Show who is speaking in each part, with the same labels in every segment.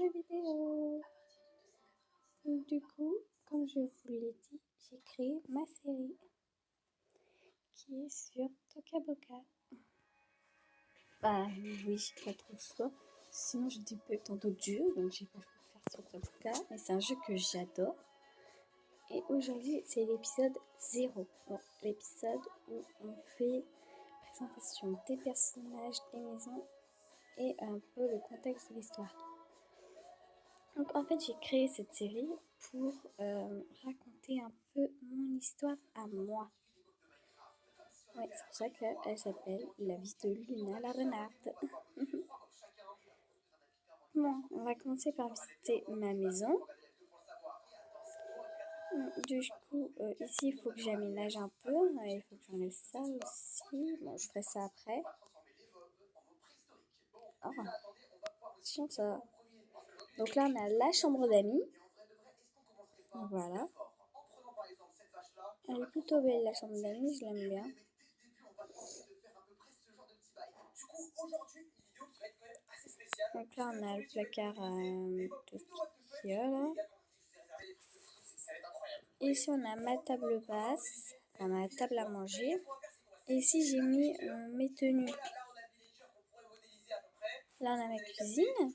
Speaker 1: jeu vidéo. Du coup, comme je vous l'ai dit, j'ai créé ma série qui est sur Toca Boca. Bah oui, j'ai pas trop le choix. Sinon, je développe tant d'autres jeux, donc j'ai pas pu faire sur Toca Boca. Mais c'est un jeu que j'adore. Et aujourd'hui, c'est l'épisode 0. Donc, l'épisode où on fait présentation des personnages, des maisons et un peu le contexte de l'histoire. Donc en fait, j'ai créé cette série pour raconter un peu mon histoire à moi. Ouais, c'est pour ça qu'elle s'appelle La vie de Luna la renarde. Bon, on va commencer par visiter ma maison. Du coup, ici, il faut que j'aménage un peu. Il faut que j'enlève ça aussi. Bon, je ferai ça après. Oh, c'est chiant ça. Donc là, on a la chambre d'amis. Voilà. Elle est plutôt belle, la chambre d'amis, je l'aime bien. Donc là, on a le placard de Kia, là. Et ici, on a ma table basse, enfin ma table à manger. Et ici, j'ai mis mes tenues. Là, on a ma cuisine,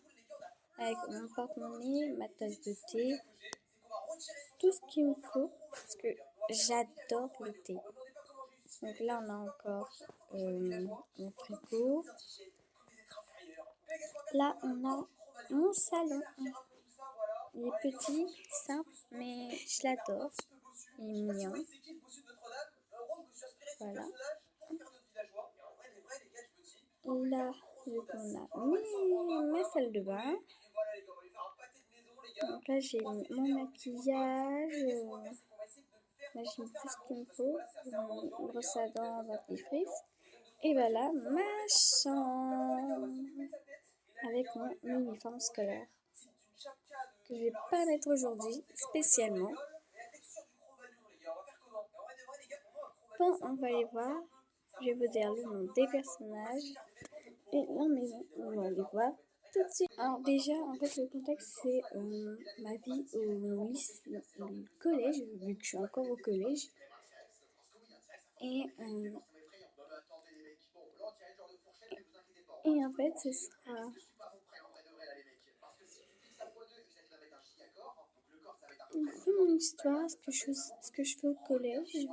Speaker 1: avec mon porte-monnaie, ma tasse de thé. Tout ce qu'il me faut, parce que j'adore le thé. Donc là, on a encore mon frigo. Là, on a mon salon. Il est petit, simple, mais je l'adore. Il est mignon. Voilà. Là, on a ma salle de bain. Donc là, j'ai mon maquillage. Là, j'ai mis tout ce qu'il me faut. Mon brosse à dents, dentifrice. Et voilà ma chambre avec mon uniforme scolaire que je vais pas mettre aujourd'hui spécialement. Bon, on va aller voir. Je vais vous dire le nom des personnages et leur maison. On va aller voir tout de suite. Alors déjà, en fait, le contexte, c'est ma vie au lycée, au collège, vu que je suis encore au collège. Et en fait, ce sera un peu mon histoire, ce que je fais au collège.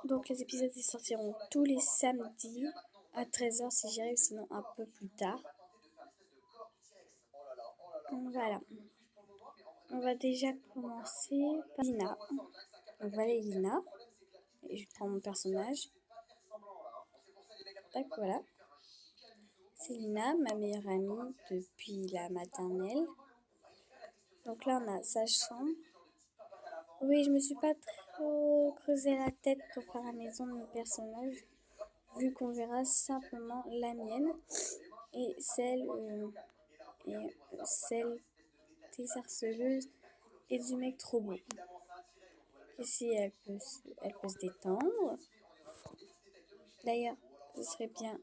Speaker 1: Donc les épisodes ils sortiront tous les samedis à 13h si j'y arrive, sinon un peu plus tard. Donc voilà. On va déjà commencer par Lina. Donc voilà Lina. Et je prends mon personnage. Tac, voilà. C'est Lina, ma meilleure amie depuis la maternelle. Donc là on a sa chambre. Oui, je me suis pas trop creusé la tête pour faire la maison de mon personnage, vu qu'on verra simplement la mienne et celle des harceleuses et du mec trop beau. Ici, elle peut se détendre. D'ailleurs, ce serait bien,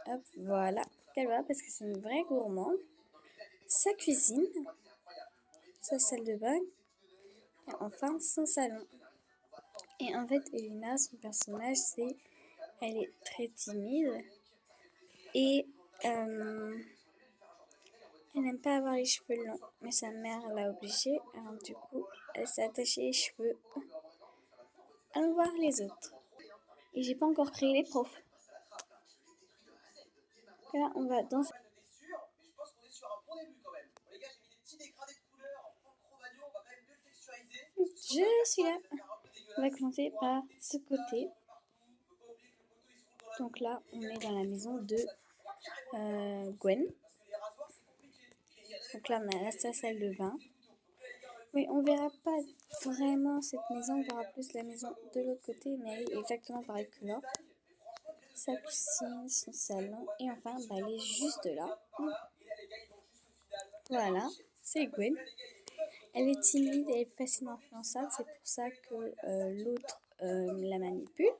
Speaker 1: hop, voilà, qu'elle va parce que c'est une vraie gourmande. Sa cuisine, sa salle de bain, et enfin son salon. Et en fait, Elena, son personnage, elle est très timide et elle n'aime pas avoir les cheveux longs, mais sa mère l'a obligée, alors du coup, elle s'est attachée les cheveux. Allons voir les autres. Et j'ai pas encore créé les profs. Là, on va danser. Je suis là. On va commencer par ce côté. Donc là, on est dans la maison de Gwen. Donc là, on a sa salle de bain. Oui, on verra pas vraiment cette maison, on verra plus la maison de l'autre côté, mais elle est exactement pareille que là. Sa cuisine, son salon, et enfin, bah, elle est juste là. Voilà, c'est Gwen. Elle est timide, elle est facilement influençable, c'est pour ça que l'autre la manipule.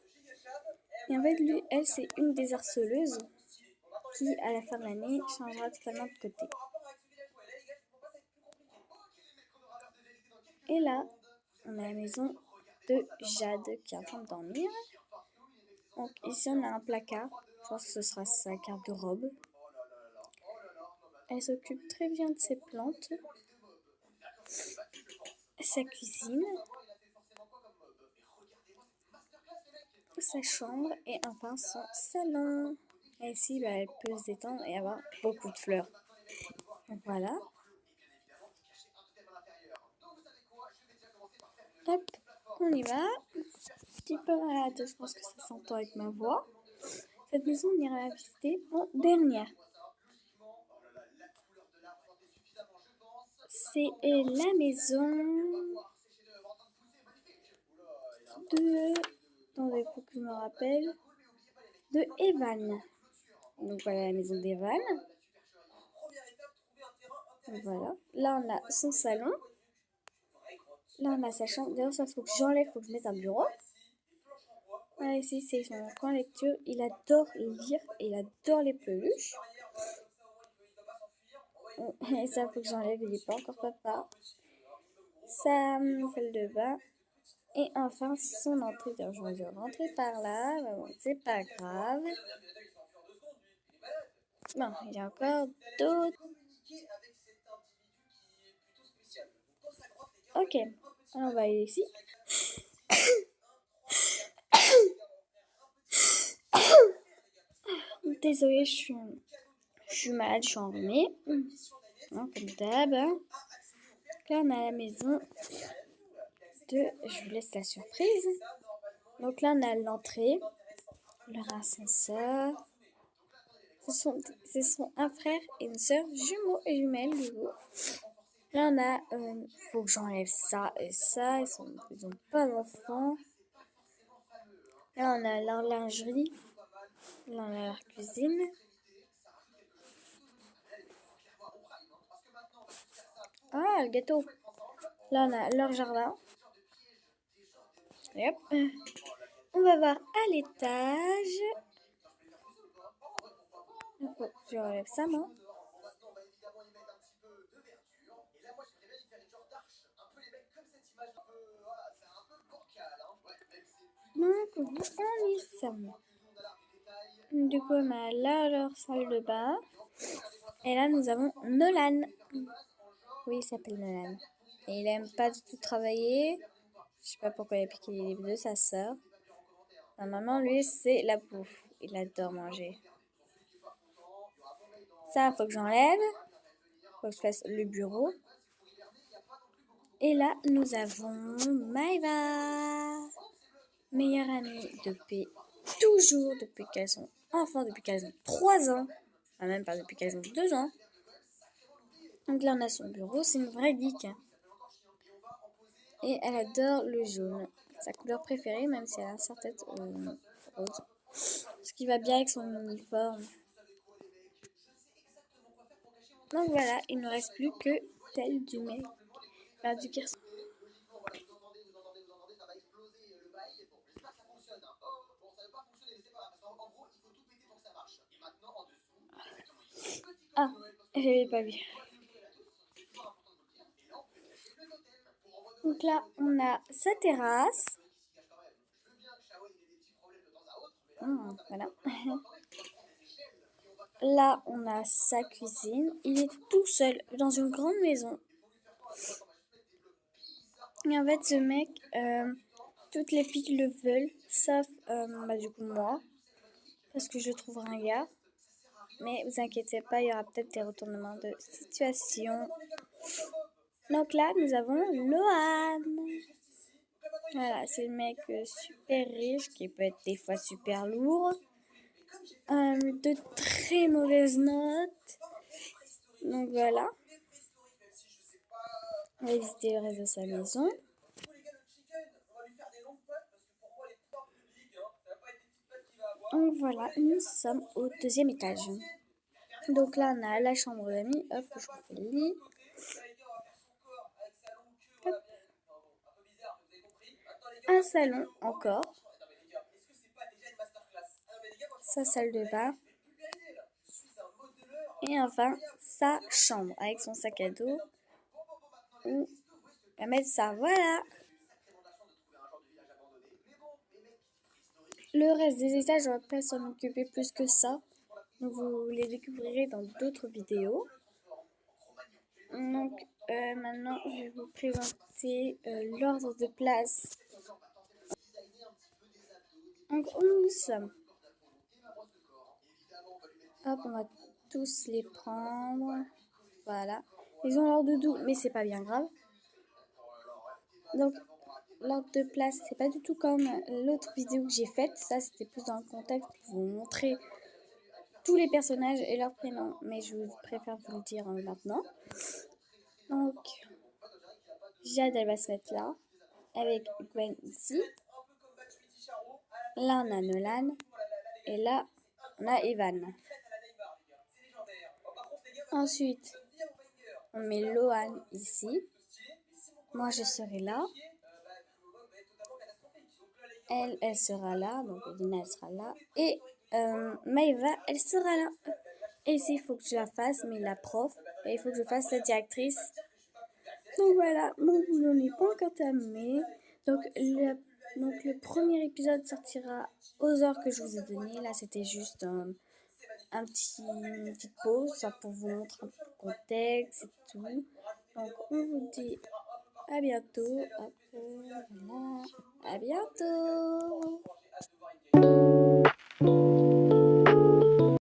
Speaker 1: Et en fait, elle, c'est une des harceleuses. qui, à la fin de l'année, changera totalement de côté. Et là, on a la maison de Jade qui est en train de dormir. Donc ici, on a un placard. Je pense que ce sera sa garde-robe. Elle s'occupe très bien de ses plantes. Sa cuisine. Sa chambre et enfin son salon. Et ici, elle peut se détendre et avoir beaucoup de fleurs. Donc voilà. Hop, on y va. Un petit peu malade, je pense que ça s'entend avec ma voix. Cette maison, on ira la visiter en dernière. C'est la maison de... Attendez, il faut que je me rappelle. De Evan. Donc voilà la maison d'Evan. Voilà. Là, on a son salon. Là, on a sa chambre. D'ailleurs, ça faut que j'enlève, faut que je mette un bureau. Voilà, ici, c'est son coin lecture. Il adore lire et il adore les peluches. Et ça, faut que j'enlève, il n'est pas encore papa. Sa salle de bain. Et enfin, son entrée. D'ailleurs, j'aurais dû rentrer par là. Mais bon, c'est pas grave. Bon, il y a encore d'autres. Ok, alors on va aller ici. Désolée, je suis malade, je suis enrhumée. Comme d'hab. Là, on a la maison de... Je vous laisse la surprise. Donc là, on a l'entrée, leur ascenseur. Ce sont un frère et une sœur jumeaux et jumelles, du coup. Là, on a... faut que j'enlève ça et ça. Ils ont pas d'enfants. Là, on a leur lingerie. Là, on a leur cuisine. Ah, le gâteau. Là, on a leur jardin. Et hop. On va voir à l'étage. Je relève ça, moi. Donc, on y sommes. Du coup, on a là leur salle de bain. Et là, nous avons Nolan. Oui, il s'appelle Nolan. Et il aime pas du tout travailler. Je sais pas pourquoi il a piqué les livres de sa sœur. Normalement, lui, c'est la bouffe. Il adore manger. Ça, faut que j'enlève. Faut que je fasse le bureau. Et là, nous avons Maëva. Meilleure amie depuis toujours, depuis qu'elles sont enfants, depuis qu'elles ont 3 ans. Enfin, même pas depuis qu'elles ont 2 ans. Donc là, on a son bureau. C'est une vraie geek. Et elle adore le jaune. Sa couleur préférée, même si elle a sa tête rose. Ce qui va bien avec son uniforme. Donc voilà, il ne reste plus que tel du mec. Du Kirsten. Ah, je l'avais pas vu. Donc là, on a sa terrasse. Voilà. Là, on a sa cuisine. Il est tout seul dans une grande maison. Et en fait, ce mec, toutes les filles le veulent, sauf du coup moi, parce que je trouve ringard. Mais vous inquiétez pas, il y aura peut-être des retournements de situation. Donc là, nous avons Lohan. Voilà, c'est le mec super riche qui peut être des fois super lourd. De très mauvaises notes. Donc voilà. On va visiter le reste de sa maison. Donc voilà, nous sommes au 2e étage. Donc là, on a la chambre d'amis. Hop, je vous fais le lit. Hop. Un salon encore. Sa salle de bain. Et enfin, sa chambre avec son sac à dos où elle va mettre ça. Voilà. Le reste des étages, je ne vais pas s'en occuper plus que ça. Donc vous les découvrirez dans d'autres vidéos. Donc maintenant, je vais vous présenter l'ordre de place. Donc où nous sommes. Hop, on va tous les prendre. Voilà. Ils ont leur doudou, mais c'est pas bien grave. Donc l'ordre de place, c'est pas du tout comme l'autre vidéo que j'ai faite. Ça, c'était plus dans le contexte pour vous montrer tous les personnages et leurs prénoms. Mais je préfère vous le dire maintenant. Donc, Jade, elle va se mettre là, avec Gwen ici. Là, on a Nolan. Et là, on a Evan. Ensuite, on met Lohan ici. Moi, je serai là. Elle sera là. Donc, Lina, elle sera là. Et Maëva, elle sera là. Et ici, il faut que je la fasse, mais la prof. Et il faut que je fasse la directrice. Donc voilà, mon boulot n'est pas encore terminé. Donc le premier épisode sortira aux heures que je vous ai données. Là, c'était juste une petite pause, ça pour vous montrer un peu le contexte et tout. Donc on vous dit à bientôt. Hop, voilà. À bientôt.